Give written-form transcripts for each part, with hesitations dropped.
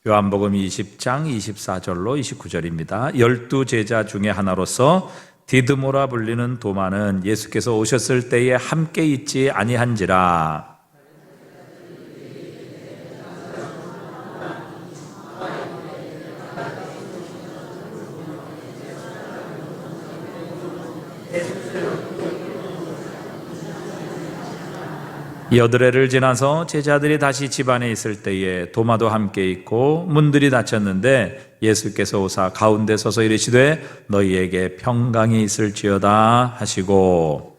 요한복음 20장 24절로 29절입니다. 12제자 중에 하나로서 디드모라 불리는 도마는 예수께서 오셨을 때에 함께 있지 아니한지라. 여드레를 지나서 제자들이 다시 집안에 있을 때에 도마도 함께 있고 문들이 닫혔는데 예수께서 오사 가운데 서서 이르시되 너희에게 평강이 있을지어다 하시고,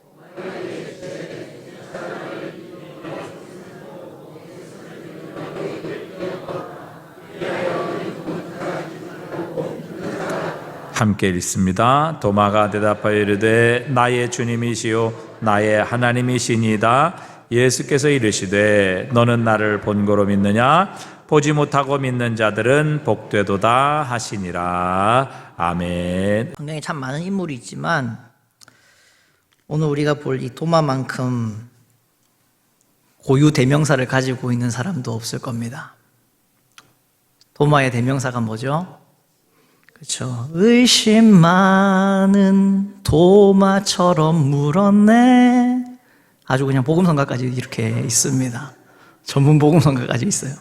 함께 읽습니다. 도마가 대답하여 이르되 나의 주님이시요 나의 하나님이시니이다. 예수께서 이르시되 너는 나를 본고로 믿느냐? 보지 못하고 믿는 자들은 복되도다 하시니라. 아멘. 성경에 참 많은 인물이 있지만 오늘 우리가 볼 이 도마만큼 고유 대명사를 가지고 있는 사람도 없을 겁니다. 도마의 대명사가 뭐죠? 그렇죠. 의심 많은 도마처럼 물었네. 아주 그냥 복음성가까지 이렇게 있습니다. 전문 복음성가까지 있어요.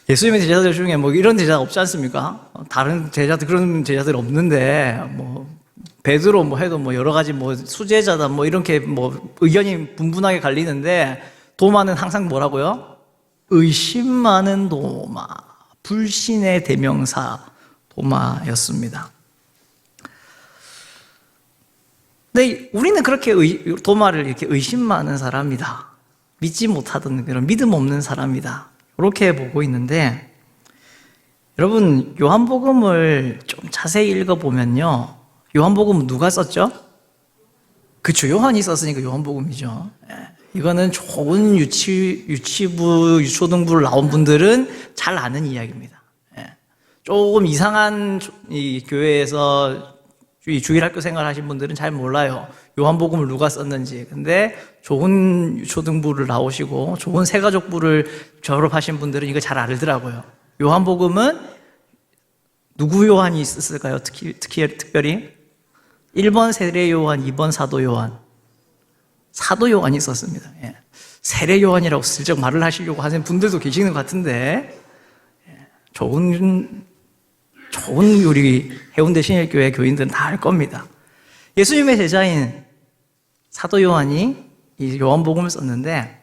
예수님의 제자들 중에 뭐 이런 제자 없지 않습니까? 다른 제자들, 그런 제자들 없는데, 뭐, 베드로 뭐 해도 뭐 여러 가지 뭐 수제자다 뭐 이렇게 뭐 의견이 분분하게 갈리는데, 도마는 항상 뭐라고요? 의심 많은 도마, 불신의 대명사 도마였습니다. 근데 우리는 그렇게 도마를 이렇게 의심 많은 사람이다, 믿지 못하던 그런 믿음 없는 사람이다, 이렇게 보고 있는데, 여러분 요한복음을 좀 자세히 읽어보면요, 요한복음은 누가 썼죠? 그렇죠, 요한이 썼으니까 요한복음이죠. 이거는 좋은 유치부, 유초등부를 나온 분들은 잘 아는 이야기입니다. 조금 이상한 이 교회에서 이 주일학교 생활하신 분들은 잘 몰라요, 요한복음을 누가 썼는지. 근데 좋은 초등부를 나오시고 좋은 새가족부를 졸업하신 분들은 이거 잘 알더라고요. 요한복음은 누구 요한이 썼을까요? 특별히 1번 세례 요한, 2번 사도 요한. 사도 요한이 썼습니다. 세례 요한이라고 슬쩍 말을 하시려고 하는 분들도 계시는 것 같은데, 좋은 우리 해운대 신일교회 교인들은 다 알 겁니다. 예수님의 제자인 사도 요한이 이 요한복음을 썼는데,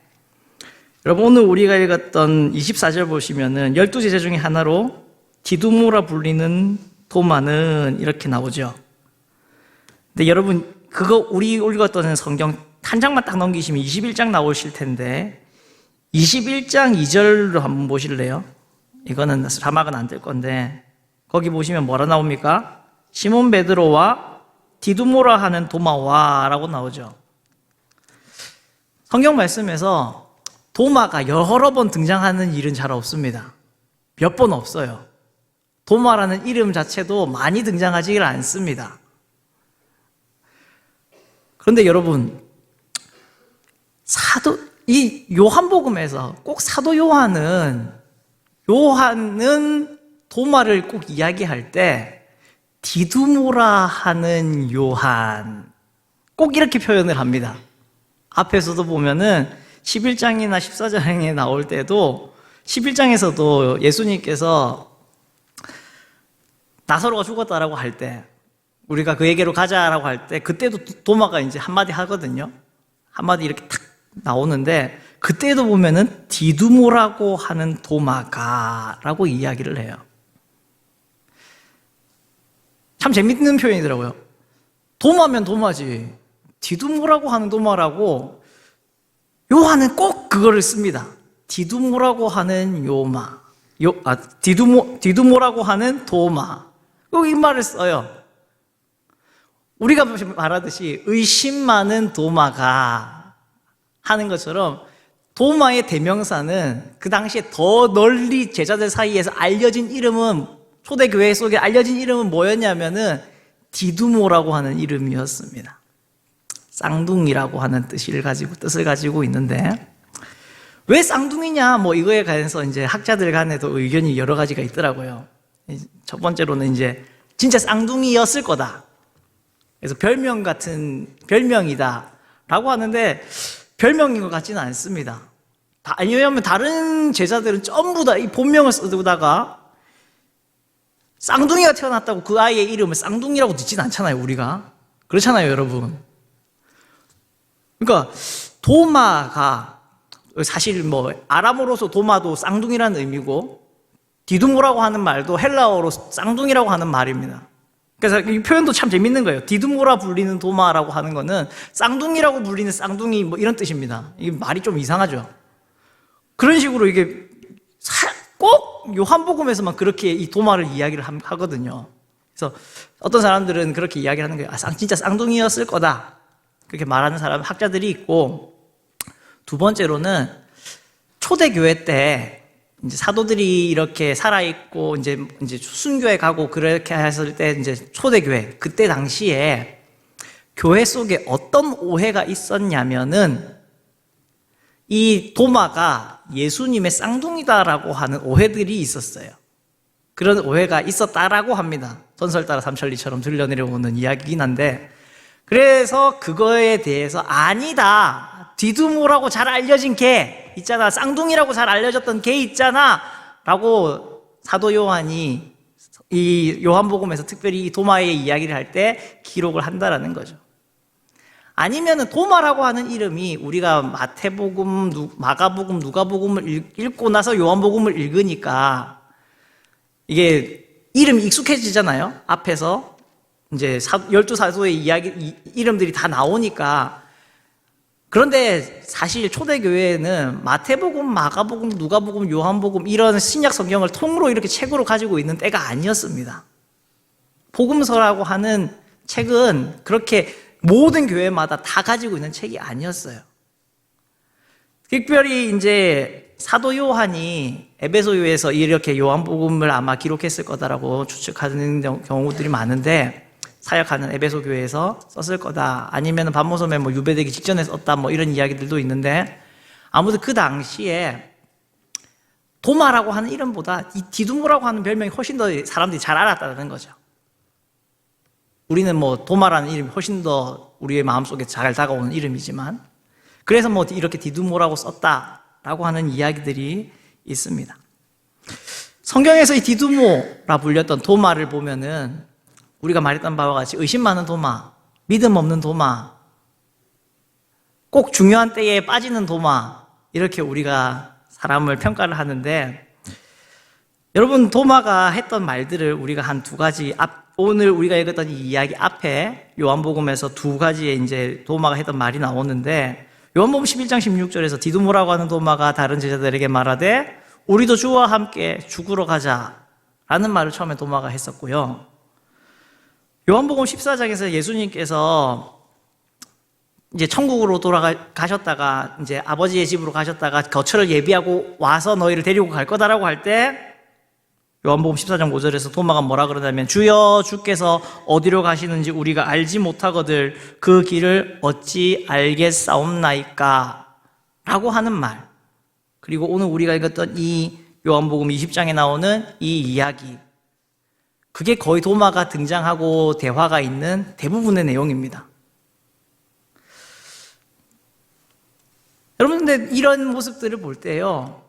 여러분 오늘 우리가 읽었던 24절 보시면은 12제자 중에 하나로 디두모라 불리는 도마는 이렇게 나오죠. 근데 여러분 그거 우리 읽었던 성경 한 장만 딱 넘기시면 21장 나오실 텐데, 21장 2절로 한번 보실래요? 이거는 자막은 안 될 건데, 거기 보시면 뭐라 나옵니까? 시몬 베드로와 디두모라 하는 도마와 라고 나오죠. 성경 말씀에서 도마가 여러 번 등장하는 일은 잘 없습니다. 몇 번 없어요. 도마라는 이름 자체도 많이 등장하지 않습니다. 그런데 여러분, 이 요한복음에서 꼭 사도 요한은 도마를 꼭 이야기할 때 디두모라 하는 요한, 꼭 이렇게 표현을 합니다. 앞에서도 보면은 11장이나 14장에 나올 때도, 11장에서도 예수님께서 나사로가 죽었다라고 할 때, 우리가 그에게로 가자라고 할 때, 그때도 도마가 이제 한마디 하거든요. 한마디 이렇게 탁 나오는데, 그때도 보면은 디두모라고 하는 도마가 라고 이야기를 해요. 참 재밌는 표현이더라고요. 도마면 도마지, 디두모라고 하는 도마라고 요한은 꼭 그거를 씁니다. 디두모라고 하는 디두모라고 하는 도마, 꼭 이 말을 써요. 우리가 말하듯이 의심 많은 도마가 하는 것처럼, 도마의 대명사는 그 당시에 더 널리 제자들 사이에서 알려진 이름은, 초대교회 속에 알려진 이름은 뭐였냐면은 디두모라고 하는 이름이었습니다. 쌍둥이라고 하는 뜻을 가지고 있는데, 왜 쌍둥이냐? 뭐 이거에 관해서 이제 학자들 간에도 의견이 여러 가지가 있더라고요. 첫 번째로는 이제 진짜 쌍둥이였을 거다. 그래서 별명 같은 별명이다. 라고 하는데 별명인 것 같지는 않습니다. 왜냐하면 다른 제자들은 전부 다 이 본명을 쓰다가 쌍둥이가 태어났다고 그 아이의 이름을 쌍둥이라고 듣진 않잖아요, 우리가. 그렇잖아요, 여러분. 그러니까 도마가 사실 뭐 아람어로서 도마도 쌍둥이라는 의미고 디두모라고 하는 말도 헬라어로 쌍둥이라고 하는 말입니다. 그래서 이 표현도 참 재밌는 거예요. 디두모라 불리는 도마라고 하는 거는 쌍둥이라고 불리는 쌍둥이 뭐 이런 뜻입니다. 이게 말이 좀 이상하죠. 그런 식으로 이게 꼭 요한복음에서만 그렇게 이 도마를 이야기를 하거든요. 그래서 어떤 사람들은 그렇게 이야기를 하는 거예요. 진짜 쌍둥이였을 거다. 그렇게 말하는 사람, 학자들이 있고, 두 번째로는 초대교회 때 이제 사도들이 이렇게 살아있고, 이제 순교회 가고 그렇게 했을 때 이제 초대교회, 그때 당시에 교회 속에 어떤 오해가 있었냐면은 이 도마가 예수님의 쌍둥이다라고 하는 오해들이 있었어요. 그런 오해가 있었다라고 합니다. 전설 따라 삼천리처럼 들려내려오는 이야기긴 한데, 그래서 그거에 대해서 아니다, 디두모라고 잘 알려진 걔 있잖아, 쌍둥이라고 잘 알려졌던 걔 있잖아 라고 사도 요한이 이 요한복음에서 특별히 이 도마의 이야기를 할 때 기록을 한다라는 거죠. 아니면은 도마라고 하는 이름이 우리가 마태복음, 마가복음, 누가복음을 읽고 나서 요한복음을 읽으니까 이게 이름이 익숙해지잖아요. 앞에서 이제 12사도의 이름들이 다 나오니까. 그런데 사실 초대교회는 마태복음, 마가복음, 누가복음, 요한복음 이런 신약 성경을 통으로 이렇게 책으로 가지고 있는 때가 아니었습니다. 복음서라고 하는 책은 그렇게 모든 교회마다 다 가지고 있는 책이 아니었어요. 특별히 이제 사도 요한이 에베소서에서 이렇게 요한복음을 아마 기록했을 거다라고 추측하는 경우들이 많은데, 사역하는 에베소 교회에서 썼을 거다, 아니면 반모섬에 뭐 유배되기 직전에 썼다, 뭐 이런 이야기들도 있는데, 아무튼 그 당시에 도마라고 하는 이름보다 이 디두모라고 하는 별명이 훨씬 더 사람들이 잘 알았다는 거죠. 우리는 뭐 도마라는 이름이 훨씬 더 우리의 마음속에 잘 다가오는 이름이지만, 그래서 뭐 이렇게 디두모라고 썼다라고 하는 이야기들이 있습니다. 성경에서 이 디두모라 불렸던 도마를 보면은 우리가 말했던 바와 같이 의심 많은 도마, 믿음 없는 도마, 꼭 중요한 때에 빠지는 도마, 이렇게 우리가 사람을 평가를 하는데, 여러분 도마가 했던 말들을 우리가 한 두 가지, 오늘 우리가 읽었던 이 이야기 앞에 요한복음에서 두 가지의 이제 도마가 했던 말이 나오는데, 요한복음 11장 16절에서 디두모라고 하는 도마가 다른 제자들에게 말하되 우리도 주와 함께 죽으러 가자라는 말을 처음에 도마가 했었고요. 요한복음 14장에서 예수님께서 이제 천국으로 돌아가셨다가 이제 아버지의 집으로 가셨다가 거처를 예비하고 와서 너희를 데리고 갈 거다라고 할 때, 요한복음 14장 5절에서 도마가 뭐라 그러냐면 주여 주께서 어디로 가시는지 우리가 알지 못하거늘 그 길을 어찌 알겠사옵나이까 라고 하는 말, 그리고 오늘 우리가 읽었던 이 요한복음 20장에 나오는 이 이야기, 그게 거의 도마가 등장하고 대화가 있는 대부분의 내용입니다. 여러분, 근데 이런 모습들을 볼 때요,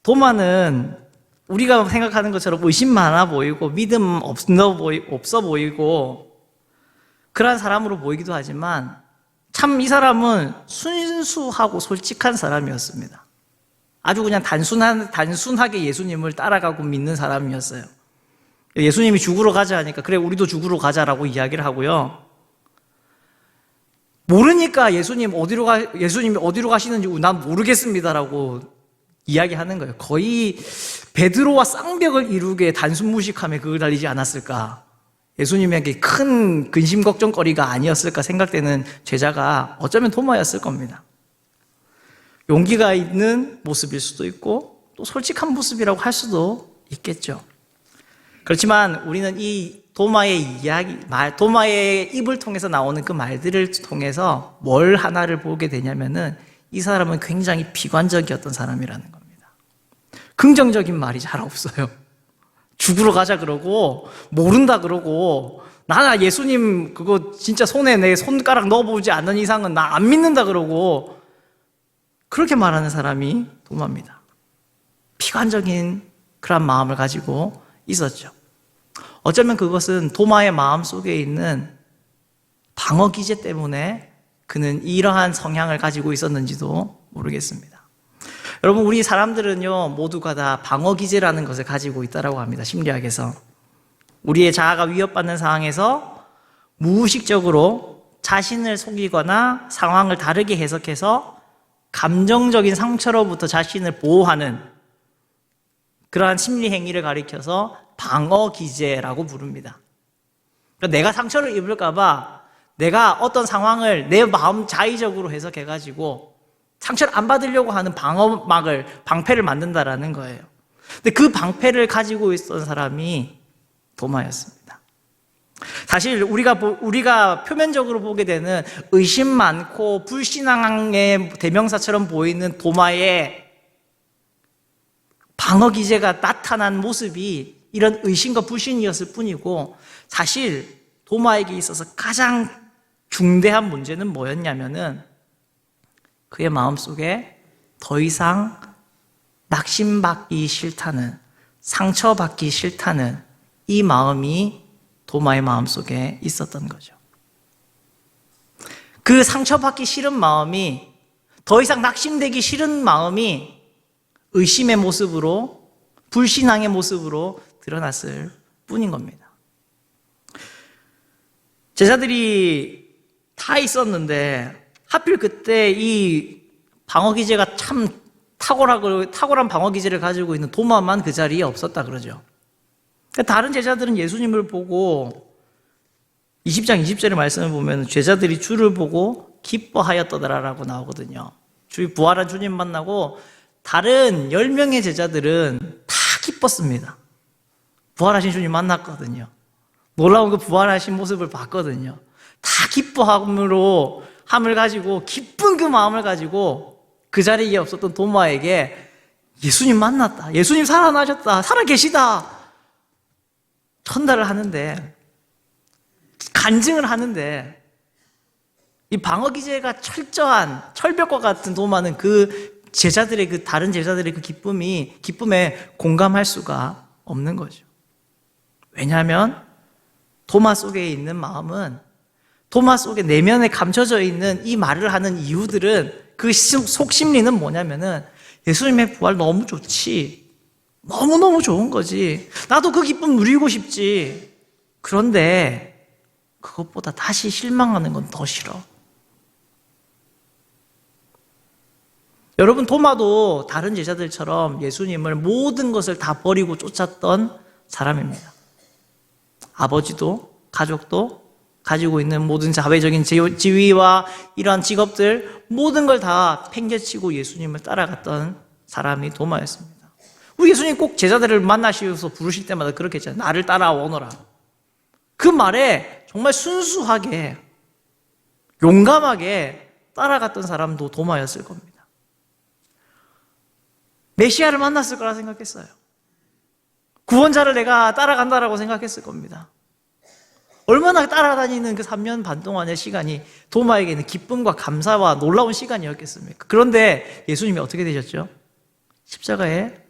도마는 우리가 생각하는 것처럼 의심 많아 보이고 믿음 없어 보이고 그러한 사람으로 보이기도 하지만, 참 이 사람은 순수하고 솔직한 사람이었습니다. 아주 그냥 단순하게 예수님을 따라가고 믿는 사람이었어요. 예수님이 죽으러 가자 하니까 그래 우리도 죽으러 가자라고 이야기를 하고요, 모르니까 예수님이 어디로 가시는지 난 모르겠습니다라고 이야기하는 거예요. 거의 베드로와 쌍벽을 이루게 단순 무식함에 그걸 달리지 않았을까, 예수님에게 큰 근심 걱정거리가 아니었을까 생각되는 제자가 어쩌면 도마였을 겁니다. 용기가 있는 모습일 수도 있고 또 솔직한 모습이라고 할 수도 있겠죠. 그렇지만 우리는 이 도마의 이야기, 도마의 입을 통해서 나오는 그 말들을 통해서 뭘 하나를 보게 되냐면은 이 사람은 굉장히 비관적이었던 사람이라는 겁니다. 긍정적인 말이 잘 없어요. 죽으러 가자 그러고 모른다 그러고 나 예수님 그거 진짜 손에 내 손가락 넣어보지 않는 이상은 나 안 믿는다 그러고 그렇게 말하는 사람이 도마입니다. 비관적인 그런 마음을 가지고 있었죠. 어쩌면 그것은 도마의 마음 속에 있는 방어 기제 때문에 그는 이러한 성향을 가지고 있었는지도 모르겠습니다. 여러분, 우리 사람들은요 모두가 다 방어 기제라는 것을 가지고 있다고 합니다. 심리학에서 우리의 자아가 위협받는 상황에서 무의식적으로 자신을 속이거나 상황을 다르게 해석해서 감정적인 상처로부터 자신을 보호하는 그러한 심리 행위를 가리켜서 방어 기제라고 부릅니다. 그러니까 내가 상처를 입을까 봐 내가 어떤 상황을 내 마음 자의적으로 해석해가지고 상처를 안 받으려고 하는 방패를 만든다라는 거예요. 근데 그 방패를 가지고 있었던 사람이 도마였습니다. 사실 우리가 표면적으로 보게 되는 의심 많고 불신앙의 대명사처럼 보이는 도마의 방어 기제가 나타난 모습이 이런 의심과 불신이었을 뿐이고, 사실 도마에게 있어서 가장 중대한 문제는 뭐였냐면은 그의 마음속에 더 이상 낙심받기 싫다는, 상처받기 싫다는 이 마음이 도마의 마음속에 있었던 거죠. 그 상처받기 싫은 마음이, 더 이상 낙심되기 싫은 마음이 의심의 모습으로, 불신앙의 모습으로 드러났을 뿐인 겁니다. 제자들이 다 있었는데 하필 그때 이 방어 기제가 참 탁월한 방어 기제를 가지고 있는 도마만 그 자리에 없었다 그러죠. 다른 제자들은 예수님을 보고 20장 20절의 말씀을 보면 제자들이 주를 보고 기뻐하였더라라고 나오거든요. 주의 부활한 주님 만나고 다른 10명의 제자들은 다 기뻤습니다. 부활하신 주님 만났거든요. 놀라운 그 부활하신 모습을 봤거든요. 다 함을 가지고, 기쁜 그 마음을 가지고 그 자리에 없었던 도마에게 예수님 만났다, 예수님 살아나셨다, 살아계시다 전달을 하는데, 간증을 하는데, 이 방어 기제가 철저한 철벽과 같은 도마는 그 다른 제자들의 그 기쁨에 공감할 수가 없는 거죠. 왜냐하면 도마 속에 있는 마음은, 도마 속에 내면에 감춰져 있는 이 말을 하는 이유들은, 그 속심리는 뭐냐면은 예수님의 부활 너무 좋지, 너무너무 좋은 거지, 나도 그 기쁨 누리고 싶지, 그런데 그것보다 다시 실망하는 건 더 싫어. 여러분, 도마도 다른 제자들처럼 예수님을 모든 것을 다 버리고 쫓았던 사람입니다. 아버지도 가족도 가지고 있는 모든 사회적인 지위와 이러한 직업들, 모든 걸 다 팽개치고 예수님을 따라갔던 사람이 도마였습니다. 우리 예수님 꼭 제자들을 만나시면서 부르실 때마다 그렇게 했잖아요. 나를 따라오너라. 그 말에 정말 순수하게, 용감하게 따라갔던 사람도 도마였을 겁니다. 메시아를 만났을 거라 생각했어요. 구원자를 내가 따라간다라고 생각했을 겁니다. 얼마나 따라다니는 그 3년 반 동안의 시간이 도마에게는 기쁨과 감사와 놀라운 시간이었겠습니까? 그런데 예수님이 어떻게 되셨죠? 십자가에,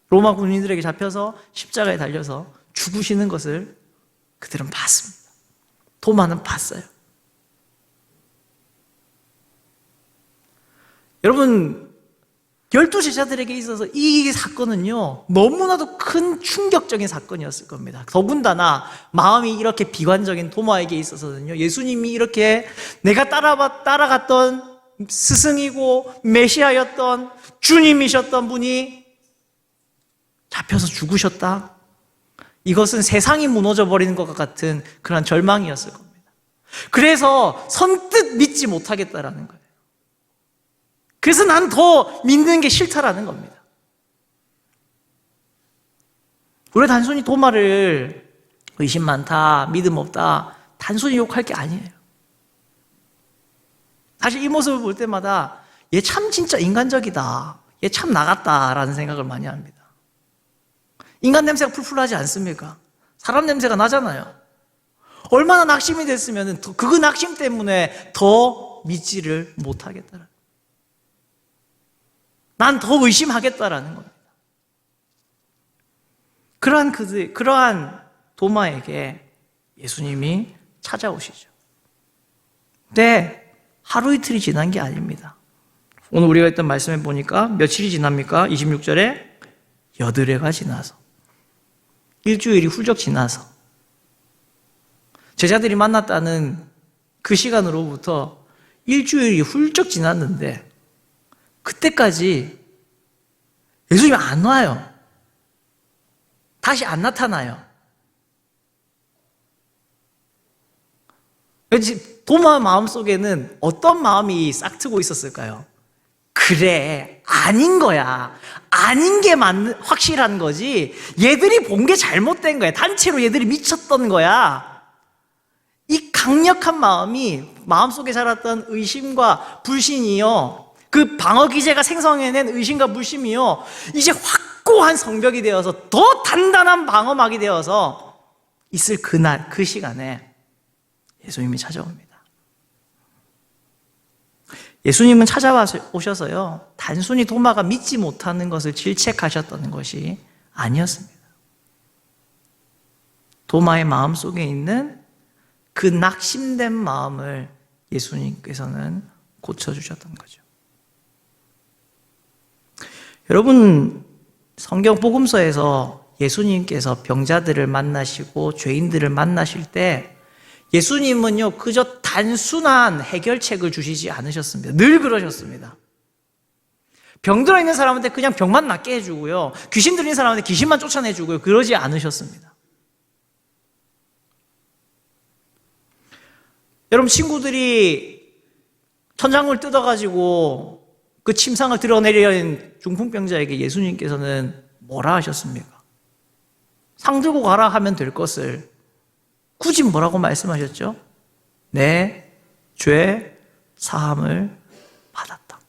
로마 군인들에게 잡혀서 십자가에 달려서 죽으시는 것을 그들은 봤습니다. 도마는 봤어요. 여러분, 12제자들에게 있어서 이 사건은요, 너무나도 큰 충격적인 사건이었을 겁니다. 더군다나 마음이 이렇게 비관적인 도마에게 있어서는요, 예수님이 이렇게 내가 따라갔던 스승이고 메시아였던 주님이셨던 분이 잡혀서 죽으셨다? 이것은 세상이 무너져 버리는 것과 같은 그런 절망이었을 겁니다. 그래서 선뜻 믿지 못하겠다라는 거예요. 그래서 난 더 믿는 게 싫다라는 겁니다. 우리가 단순히 도마를 의심 많다, 믿음 없다, 단순히 욕할 게 아니에요. 사실 이 모습을 볼 때마다 얘 참 진짜 인간적이다. 얘 참 나갔다라는 생각을 많이 합니다. 인간 냄새가 풀풀 나지 않습니까? 사람 냄새가 나잖아요. 얼마나 낙심이 됐으면 그 낙심 때문에 더 믿지를 못하겠다라는, 난 더 의심하겠다라는 겁니다. 그러한 도마에게 예수님이 찾아오시죠. 근데 하루 이틀이 지난 게 아닙니다. 오늘 우리가 했던 말씀에 보니까 며칠이 지납니까? 26절에 여드레가 지나서, 일주일이 훌쩍 지나서 제자들이 만났다는 그 시간으로부터 일주일이 훌쩍 지났는데 그때까지 예수님이 안 와요. 다시 안 나타나요. 왠지 도마 마음속에는 어떤 마음이 싹트고 있었을까요? 그래, 아닌 거야. 아닌 게 확실한 거지. 얘들이 본 게 잘못된 거야. 단체로 얘들이 미쳤던 거야. 이 강력한 마음이 마음속에 자랐던 의심과 불신이요, 그 방어 기제가 생성해낸 의심과 불신이요, 이제 확고한 성벽이 되어서 더 단단한 방어막이 되어서 있을 그날, 그 시간에 예수님이 찾아옵니다. 예수님은 찾아오셔서요, 단순히 도마가 믿지 못하는 것을 질책하셨던 것이 아니었습니다. 도마의 마음속에 있는 그 낙심된 마음을 예수님께서는 고쳐주셨던 거죠. 여러분, 성경 복음서에서 예수님께서 병자들을 만나시고 죄인들을 만나실 때 예수님은요, 그저 단순한 해결책을 주시지 않으셨습니다. 늘 그러셨습니다. 병들어 있는 사람한테 그냥 병만 낫게 해주고요, 귀신 들린 사람한테 귀신만 쫓아내주고요, 그러지 않으셨습니다. 여러분, 친구들이 천장을 뜯어가지고 그 침상을 드러내려는 중풍병자에게 예수님께서는 뭐라 하셨습니까? 상 들고 가라 하면 될 것을 굳이 뭐라고 말씀하셨죠? 내 죄 사함을 받았다.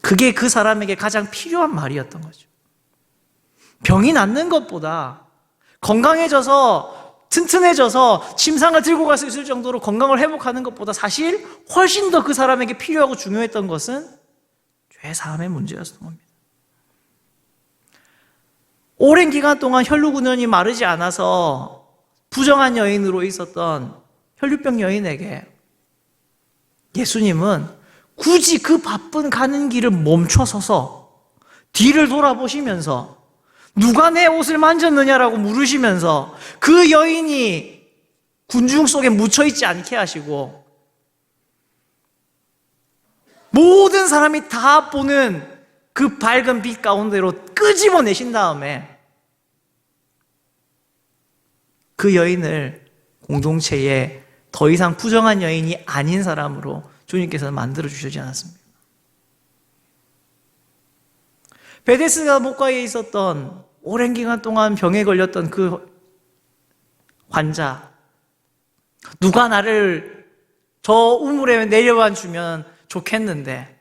그게 그 사람에게 가장 필요한 말이었던 거죠. 병이 낫는 것보다, 건강해져서 튼튼해져서 침상을 들고 갈 수 있을 정도로 건강을 회복하는 것보다 사실 훨씬 더 그 사람에게 필요하고 중요했던 것은 죄 사함의 문제였던 겁니다. 오랜 기간 동안 혈루근원이 마르지 않아서 부정한 여인으로 있었던 혈류병 여인에게 예수님은 굳이 그 바쁜 가는 길을 멈춰서서 뒤를 돌아보시면서 누가 내 옷을 만졌느냐라고 물으시면서 그 여인이 군중 속에 묻혀있지 않게 하시고 모든 사람이 다 보는 그 밝은 빛 가운데로 끄집어내신 다음에 그 여인을 공동체에 더 이상 부정한 여인이 아닌 사람으로 주님께서 만들어주시지 않았습니까? 베데스다 목가에 있었던 오랜 기간 동안 병에 걸렸던 그 환자, 누가 나를 저 우물에 내려와 주면 좋겠는데,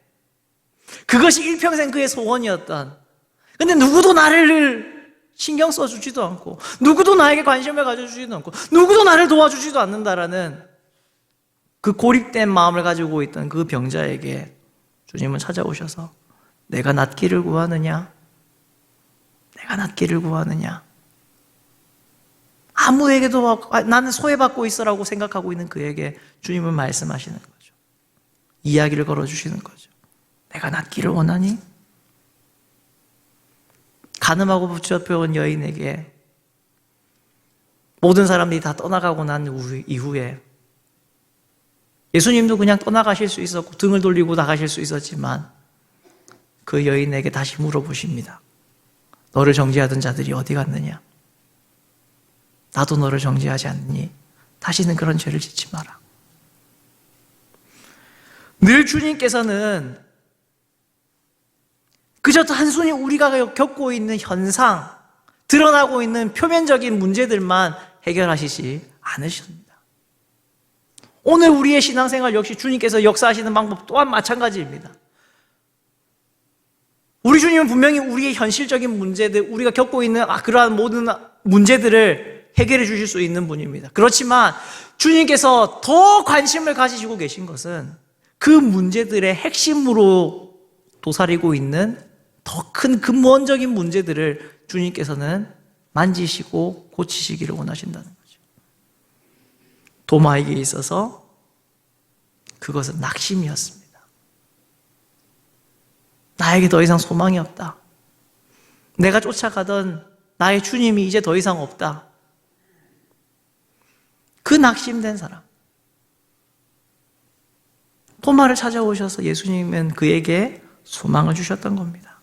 그것이 일평생 그의 소원이었던, 근데 누구도 나를 신경 써주지도 않고, 누구도 나에게 관심을 가져주지도 않고, 누구도 나를 도와주지도 않는다라는 그 고립된 마음을 가지고 있던 그 병자에게 주님은 찾아오셔서 내가 낫기를 구하느냐? 내가 낫기를 구하느냐? 아무에게도 나는 소외받고 있어라고 생각하고 있는 그에게 주님은 말씀하시는 거죠. 이야기를 걸어주시는 거죠. 내가 낫기를 원하니? 간음하고 붙잡혀온 여인에게 모든 사람들이 다 떠나가고 난 이후에 예수님도 그냥 떠나가실 수 있었고 등을 돌리고 나가실 수 있었지만 그 여인에게 다시 물어보십니다. 너를 정죄하던 자들이 어디 갔느냐? 나도 너를 정죄하지 않니? 다시는 그런 죄를 짓지 마라. 늘 주님께서는 그저 단순히 우리가 겪고 있는 현상, 드러나고 있는 표면적인 문제들만 해결하시지 않으십니다. 오늘 우리의 신앙생활 역시 주님께서 역사하시는 방법 또한 마찬가지입니다. 우리 주님은 분명히 우리의 현실적인 문제들, 우리가 겪고 있는 그러한 모든 문제들을 해결해 주실 수 있는 분입니다. 그렇지만 주님께서 더 관심을 가지시고 계신 것은 그 문제들의 핵심으로 도사리고 있는 더 큰 근본적인 문제들을 주님께서는 만지시고 고치시기를 원하신다는 거죠. 도마에게 있어서 그것은 낙심이었습니다. 나에게 더 이상 소망이 없다. 내가 쫓아가던 나의 주님이 이제 더 이상 없다. 그 낙심된 사람. 도마를 찾아오셔서 예수님은 그에게 소망을 주셨던 겁니다.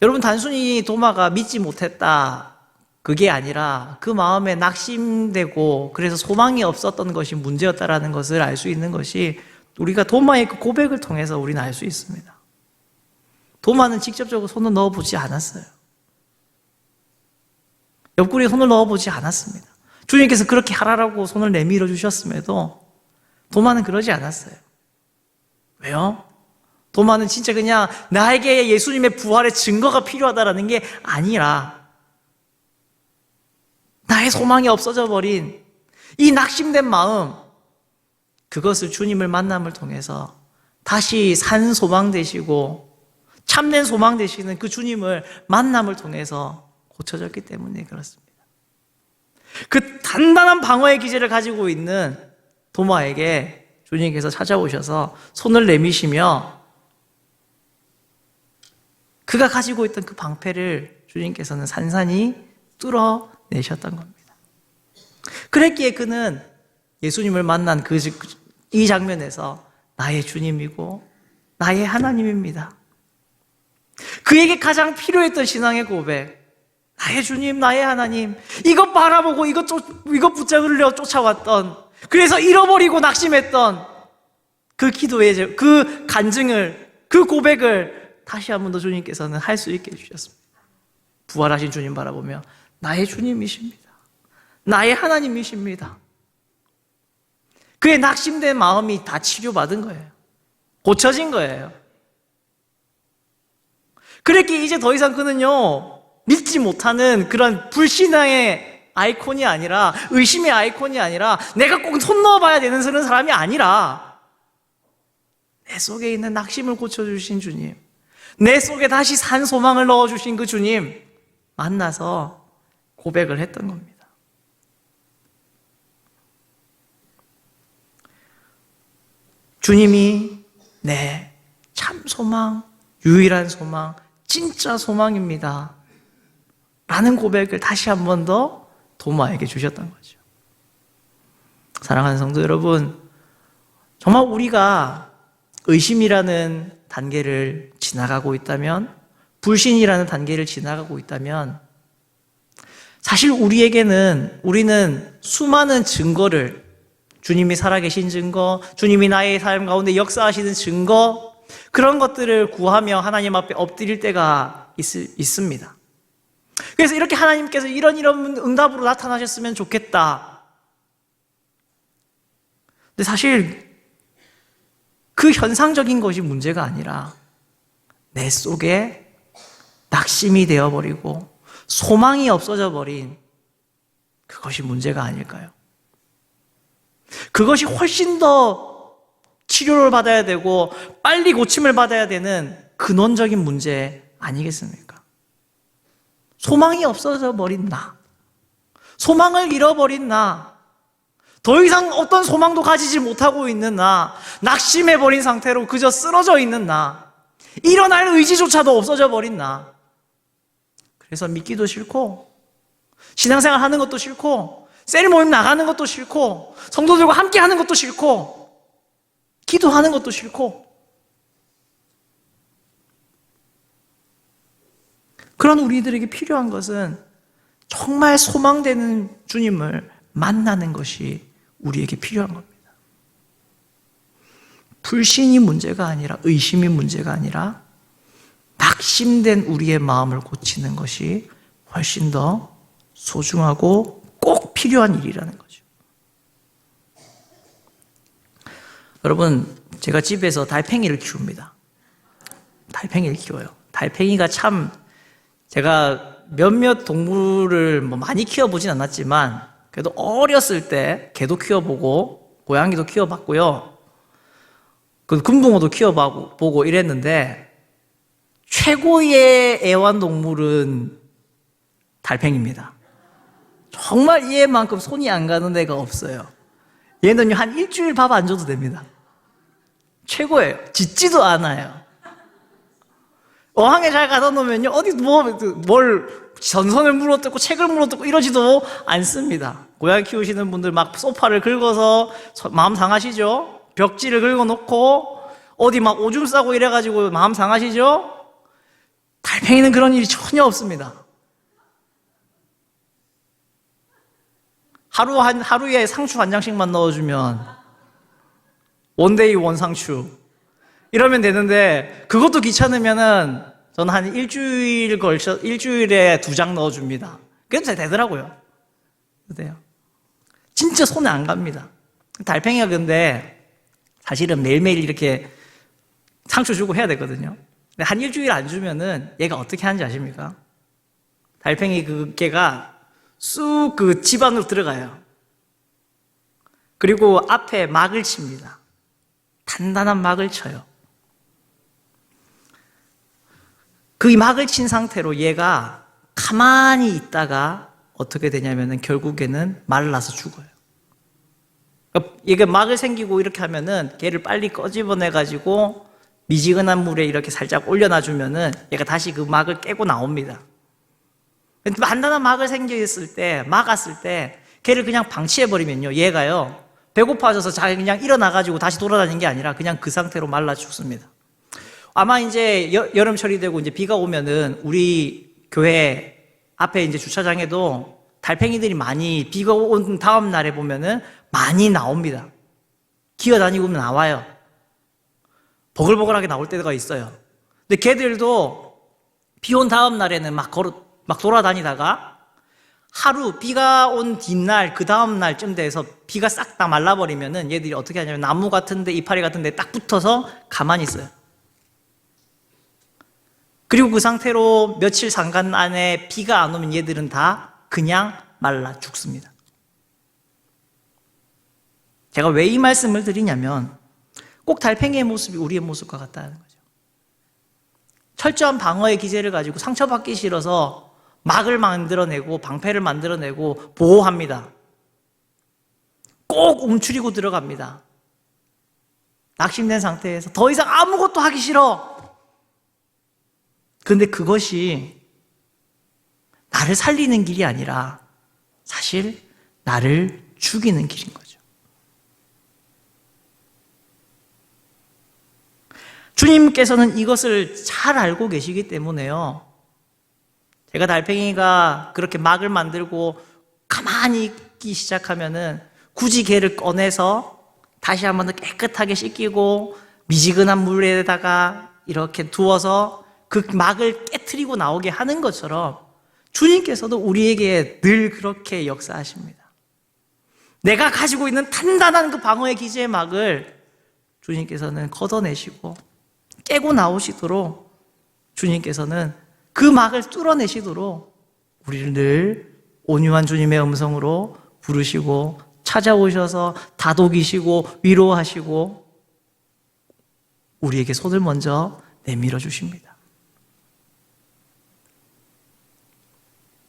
여러분, 단순히 도마가 믿지 못했다, 그게 아니라 그 마음에 낙심되고 그래서 소망이 없었던 것이 문제였다라는 것을 알 수 있는 것이 우리가 도마의 그 고백을 통해서 우리는 알 수 있습니다. 도마는 직접적으로 손을 넣어보지 않았어요. 옆구리에 손을 넣어보지 않았습니다. 주님께서 그렇게 하라고 손을 내밀어 주셨음에도 도마는 그러지 않았어요. 왜요? 도마는 진짜 그냥 나에게 예수님의 부활의 증거가 필요하다라는 게 아니라 나의 소망이 없어져 버린 이 낙심된 마음, 그것을 주님을 만남을 통해서 다시 산 소망 되시고 참된 소망 되시는 그 주님을 만남을 통해서 고쳐졌기 때문에 그렇습니다. 그 단단한 방어의 기제를 가지고 있는 도마에게 주님께서 찾아오셔서 손을 내미시며 그가 가지고 있던 그 방패를 주님께서는 산산히 뚫어내셨던 겁니다. 그랬기에 그는 예수님을 만난 이 장면에서 나의 주님이고 나의 하나님입니다. 그에게 가장 필요했던 신앙의 고백, 나의 주님, 나의 하나님, 이것 바라보고 이것 붙잡으려 쫓아왔던, 그래서 잃어버리고 낙심했던 그 기도의 그 간증을, 그 고백을 다시 한 번 더 주님께서는 할 수 있게 해주셨습니다. 부활하신 주님 바라보며 나의 주님이십니다. 나의 하나님이십니다. 그의 낙심된 마음이 다 치료받은 거예요. 고쳐진 거예요. 그랬기에 이제 더 이상 그는요, 믿지 못하는 그런 불신앙의 아이콘이 아니라, 의심의 아이콘이 아니라, 내가 꼭 손 넣어봐야 되는 그런 사람이 아니라, 내 속에 있는 낙심을 고쳐주신 주님, 내 속에 다시 산 소망을 넣어주신 그 주님 만나서 고백을 했던 겁니다. 주님이 내 참 소망, 유일한 소망, 진짜 소망입니다 라는 고백을 다시 한 번 더 도마에게 주셨던 거죠. 사랑하는 성도 여러분, 정말 우리가 의심이라는 단계를 지나가고 있다면, 불신이라는 단계를 지나가고 있다면, 사실 우리는 수많은 증거를, 주님이 살아계신 증거, 주님이 나의 삶 가운데 역사하시는 증거, 그런 것들을 구하며 하나님 앞에 엎드릴 때가 있습니다. 그래서 이렇게 하나님께서 이런 응답으로 나타나셨으면 좋겠다. 근데 사실 그 현상적인 것이 문제가 아니라 내 속에 낙심이 되어버리고 소망이 없어져 버린 그것이 문제가 아닐까요? 그것이 훨씬 더 치료를 받아야 되고 빨리 고침을 받아야 되는 근원적인 문제 아니겠습니까? 소망이 없어져 버린 나, 소망을 잃어버린 나, 더 이상 어떤 소망도 가지지 못하고 있는 나, 낙심해버린 상태로 그저 쓰러져 있는 나, 일어날 의지조차도 없어져 버린 나. 그래서 믿기도 싫고 신앙생활 하는 것도 싫고 셀 모임 나가는 것도 싫고 성도들과 함께 하는 것도 싫고 기도하는 것도 싫고, 그런 우리들에게 필요한 것은 정말 소망되는 주님을 만나는 것이 우리에게 필요한 겁니다. 불신이 문제가 아니라, 의심이 문제가 아니라 낙심된 우리의 마음을 고치는 것이 훨씬 더 소중하고 꼭 필요한 일이라는 거죠. 여러분, 제가 집에서 달팽이를 키웁니다. 달팽이를 키워요. 달팽이가 참, 제가 몇몇 동물을 뭐 많이 키워보진 않았지만 그래도 어렸을 때 개도 키워보고 고양이도 키워봤고요. 그 금붕어도 키워보고 이랬는데 최고의 애완동물은 달팽이입니다. 정말 얘만큼 손이 안 가는 애가 없어요. 얘는요, 한 일주일 밥 안 줘도 됩니다. 최고예요. 짖지도 않아요. 어항에 잘 가다 놓으면요, 어디 뭘 전선을 물어뜯고 책을 물어뜯고 이러지도 않습니다. 고양이 키우시는 분들 막 소파를 긁어서 마음 상하시죠? 벽지를 긁어놓고 어디 막 오줌 싸고 이래가지고 마음 상하시죠? 달팽이는 그런 일이 전혀 없습니다. 하루에 상추 한 장씩만 넣어주면 원데이 원상추 이러면 되는데 그것도 귀찮으면은 저는 한 일주일에 2장 넣어줍니다. 그래도 되더라고요. 그래요. 진짜 손에 안 갑니다. 달팽이가 근데 사실은 매일매일 이렇게 상추 주고 해야 되거든요. 근데 한 일주일 안 주면은 얘가 어떻게 하는지 아십니까? 달팽이 그 개가 쑥 그 집 안으로 들어가요. 그리고 앞에 막을 칩니다. 단단한 막을 쳐요. 그 막을 친 상태로 얘가 가만히 있다가 어떻게 되냐면은 결국에는 말라서 죽어요. 그러니까 얘가 막을 생기고 이렇게 하면은 걔를 빨리 꺼집어내가지고 미지근한 물에 이렇게 살짝 올려놔주면은 얘가 다시 그 막을 깨고 나옵니다. 단단한 막을 생겼을 때, 막았을 때 걔를 그냥 방치해버리면요, 얘가요 배고파져서 자기 그냥 일어나가지고 다시 돌아다니는 게 아니라 그냥 그 상태로 말라 죽습니다. 아마 이제 여름철이 되고 이제 비가 오면은 우리 교회 앞에 이제 주차장에도 달팽이들이 많이 비가 온 다음 날에 보면은 많이 나옵니다. 기어다니고 나와요. 버글버글하게 나올 때가 있어요. 근데 걔들도 비 온 다음 날에는 막 돌아다니다가 하루 비가 온 뒷날 그 다음 날쯤 돼서 비가 싹 다 말라버리면은 얘들이 어떻게 하냐면 나무 같은데 이파리 같은데 딱 붙어서 가만히 있어요. 그리고 그 상태로 며칠 상간 안에 비가 안 오면 얘들은 다 그냥 말라 죽습니다. 제가 왜 이 말씀을 드리냐면 꼭 달팽이의 모습이 우리의 모습과 같다는 거죠. 철저한 방어의 기제를 가지고 상처받기 싫어서 막을 만들어내고 방패를 만들어내고 보호합니다. 꼭 움츠리고 들어갑니다. 낙심된 상태에서 더 이상 아무것도 하기 싫어. 그런데 그것이 나를 살리는 길이 아니라 사실 나를 죽이는 길인 거죠. 주님께서는 이것을 잘 알고 계시기 때문에요. 제가 달팽이가 그렇게 막을 만들고 가만히 있기 시작하면은 굳이 걔를 꺼내서 다시 한번 더 깨끗하게 씻기고 미지근한 물에다가 이렇게 두어서 그 막을 깨트리고 나오게 하는 것처럼 주님께서도 우리에게 늘 그렇게 역사하십니다. 내가 가지고 있는 단단한 그 방어의 기제의 막을 주님께서는 걷어내시고 깨고 나오시도록 주님께서는 그 막을 뚫어내시도록 우리를 늘 온유한 주님의 음성으로 부르시고 찾아오셔서 다독이시고 위로하시고 우리에게 손을 먼저 내밀어 주십니다.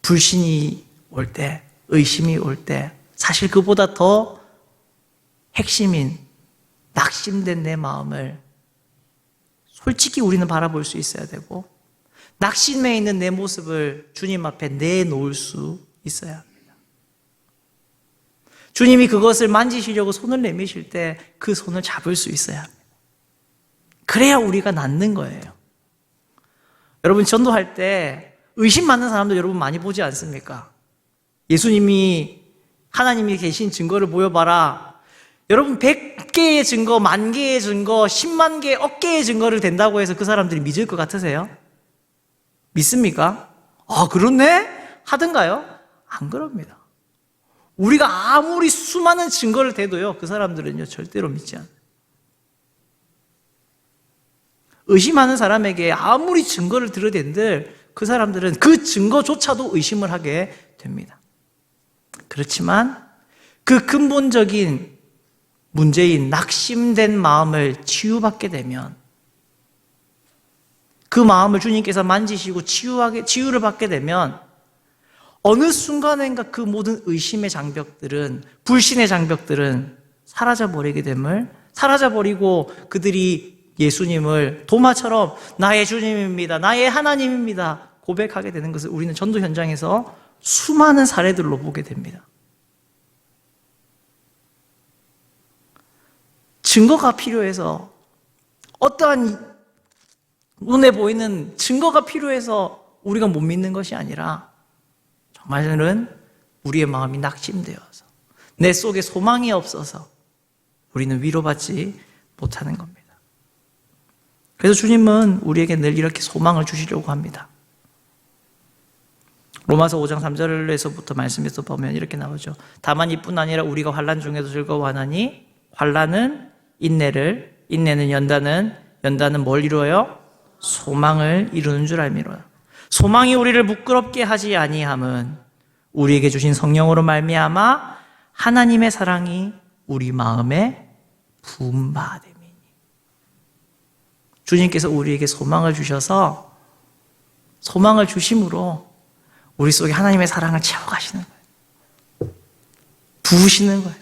불신이 올 때, 의심이 올 때 사실 그보다 더 핵심인 낙심된 내 마음을 솔직히 우리는 바라볼 수 있어야 되고 낙심해 있는 내 모습을 주님 앞에 내놓을 수 있어야 합니다. 주님이 그것을 만지시려고 손을 내미실 때 그 손을 잡을 수 있어야 합니다. 그래야 우리가 낫는 거예요. 여러분 전도할 때 의심 많은 사람들 여러분 많이 보지 않습니까? 예수님이 하나님이 계신 증거를 보여봐라. 여러분 100개의 증거, 10,000개의 증거, 10만 개, 억 개의 증거를 댄다고 해서 그 사람들이 믿을 것 같으세요? 믿습니까? 아 그렇네? 하든가요? 안 그럽니다. 우리가 아무리 수많은 증거를 대도요, 그 사람들은요, 절대로 믿지 않아요. 의심하는 사람에게 아무리 증거를 들어댄들 그 사람들은 그 증거조차도 의심을 하게 됩니다. 그렇지만 그 근본적인 문제인 낙심된 마음을 치유받게 되면, 그 마음을 주님께서 만지시고 치유를 받게 되면 어느 순간인가 그 모든 의심의 장벽들은, 불신의 장벽들은 사라져버리게 됨을, 사라져버리고 그들이 예수님을 도마처럼 나의 주님입니다, 나의 하나님입니다 고백하게 되는 것을 우리는 전도 현장에서 수많은 사례들로 보게 됩니다. 증거가 필요해서, 어떠한 눈에 보이는 증거가 필요해서 우리가 못 믿는 것이 아니라, 정말은 우리의 마음이 낙심되어서 내 속에 소망이 없어서 우리는 위로받지 못하는 겁니다. 그래서 주님은 우리에게 늘 이렇게 소망을 주시려고 합니다. 로마서 5장 3절에서부터 말씀에서 보면 이렇게 나오죠. 다만 이뿐 아니라 우리가 환난 중에도 즐거워하나니 환난은 인내를, 인내는 연단은 뭘 이루어요? 소망을 이루는 줄 알미로요. 소망이 우리를 부끄럽게 하지 아니함은 우리에게 주신 성령으로 말미암아 하나님의 사랑이 우리 마음에 부은 바 됨이니. 주님께서 우리에게 소망을 주셔서, 소망을 주심으로 우리 속에 하나님의 사랑을 채워가시는 거예요. 부으시는 거예요.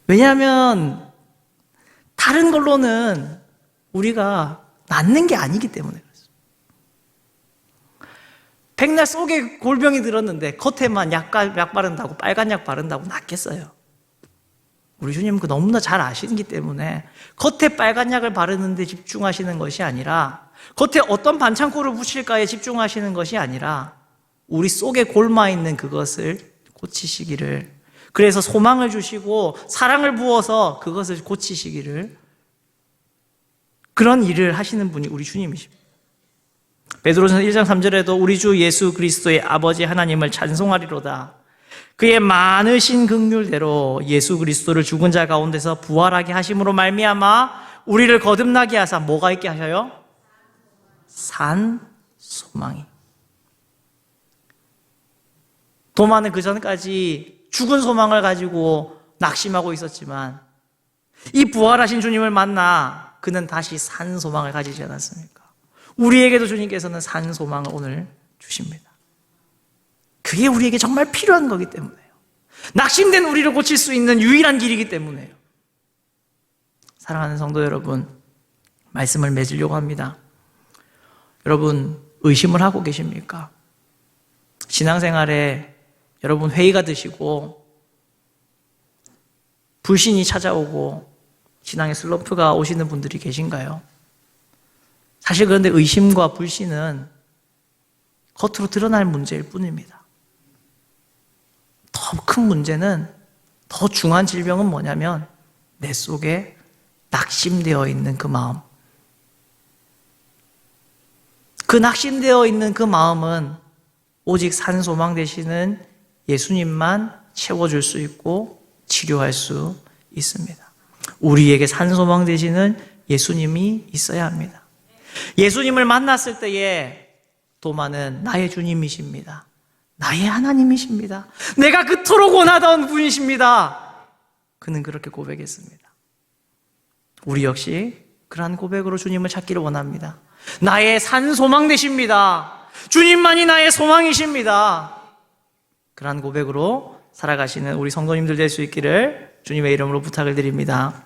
왜냐하면 다른 걸로는 우리가 낫는 게 아니기 때문에 그렇습니다. 백날 속에 골병이 들었는데 겉에만 약 바른다고, 빨간 약 바른다고 낫겠어요? 우리 주님은 너무나 잘 아시기 때문에 겉에 빨간 약을 바르는 데 집중하시는 것이 아니라, 겉에 어떤 반창고를 붙일까에 집중하시는 것이 아니라 우리 속에 골마있는 그것을 고치시기를, 그래서 소망을 주시고 사랑을 부어서 그것을 고치시기를, 그런 일을 하시는 분이 우리 주님이십니다. 베드로전서 1장 3절에도 우리 주 예수 그리스도의 아버지 하나님을 찬송하리로다. 그의 많으신 긍휼대로 예수 그리스도를 죽은 자 가운데서 부활하게 하심으로 말미암아 우리를 거듭나게 하사 뭐가 있게 하셔요? 산 소망이. 도마는 그 전까지 죽은 소망을 가지고 낙심하고 있었지만 이 부활하신 주님을 만나 그는 다시 산 소망을 가지지 않았습니까? 우리에게도 주님께서는 산 소망을 오늘 주십니다. 그게 우리에게 정말 필요한 거기 때문에요. 낙심된 우리를 고칠 수 있는 유일한 길이기 때문에요. 사랑하는 성도 여러분, 말씀을 맺으려고 합니다. 여러분, 의심을 하고 계십니까? 신앙생활에 여러분 회의가 드시고 불신이 찾아오고 신앙의 슬럼프가 오시는 분들이 계신가요? 사실 그런데 의심과 불신은 겉으로 드러날 문제일 뿐입니다. 더 큰 문제는, 더 중한 질병은 뭐냐면 내 속에 낙심되어 있는 그 마음. 그 낙심되어 있는 그 마음은 오직 산 소망 되시는 예수님만 채워줄 수 있고 치료할 수 있습니다. 우리에게 산 소망 되시는 예수님이 있어야 합니다. 예수님을 만났을 때에 도마는 나의 주님이십니다, 나의 하나님이십니다, 내가 그토록 원하던 분이십니다. 그는 그렇게 고백했습니다. 우리 역시 그러한 고백으로 주님을 찾기를 원합니다. 나의 산 소망 되십니다, 주님만이 나의 소망이십니다. 그러한 고백으로 살아가시는 우리 성도님들 될 수 있기를 주님의 이름으로 부탁을 드립니다.